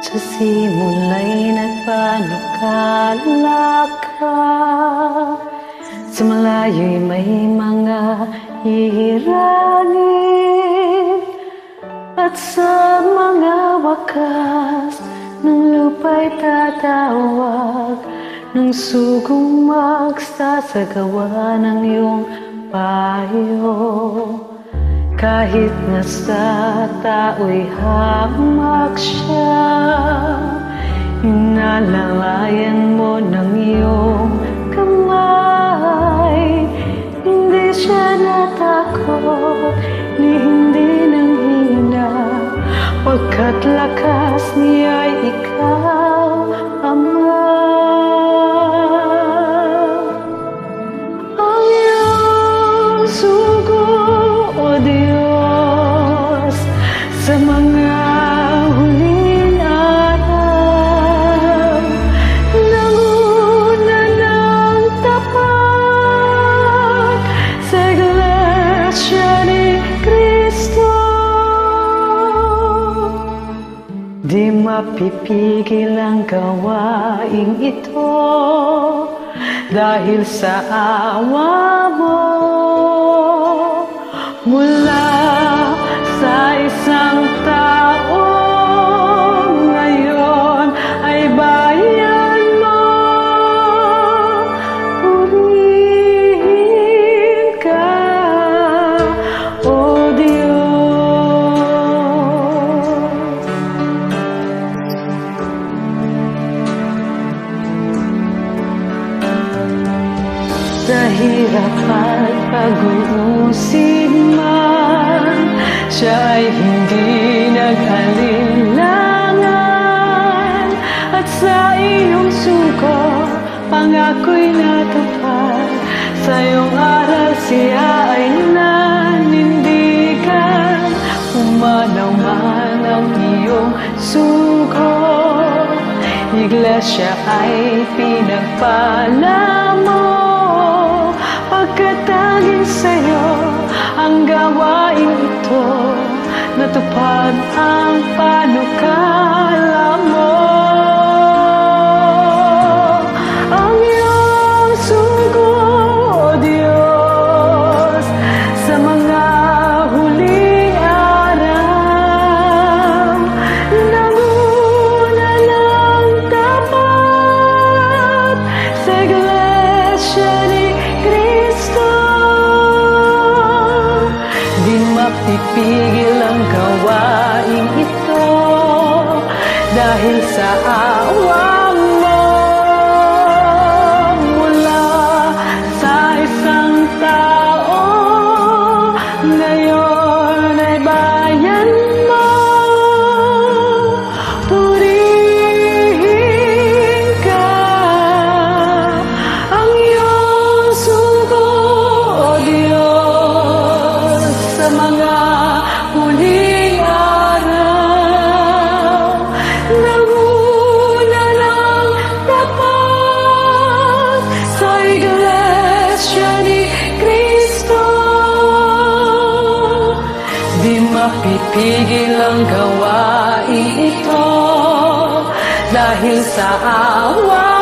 Sa simula'y nagpanukala ka. Sa malayo'y may mga hihiranin, at sa mga wakas ng lupa'y tatawag, ng sugong magsasagawa ng iyong payo. Kahit nasa tao'y hamak siya, inalalayan mo ng iyong kamay. Hindi siya natakot, ni hindi nanghina, pagkat lakas niya'y ikaw, Ama. Ang iyong sugo, O Diyos, sa mga huling araw, nanguna ng tapat sa Iglesia ni Cristo. Di mapipigil ang gawaing ito dahil sa awa mo. Mula sa isang tao ngayon ay bayan mo. Purihin ka, O Diyos. Sa hirap at pag-uusig man, siya ay hindi nag-alinlangan. At sa iyong sugo, pangako'y natupad. Sa iyong aral siya ay nanindigan. Umanaw man ang iyong sugo, Iglesia ay pinagpala mo. Pagkatanging sa'yo ang gawain ito, natupad ang panukala mo. Ang iyong sugo, O Diyos, sa mga huling araw, nanguna ng tapat sa Iglesia ni Cristo. Di mapipigil ang gawain ito dahil sa awa mo. Mula sa isang tao ngayon ay bayan mo. Purihin ka, ang iyong sugo, O Diyos, sa mga huling araw, nanguna ng tapat sa Iglesia ni Cristo. Di mapipigil ang gawain ito dahil sa awa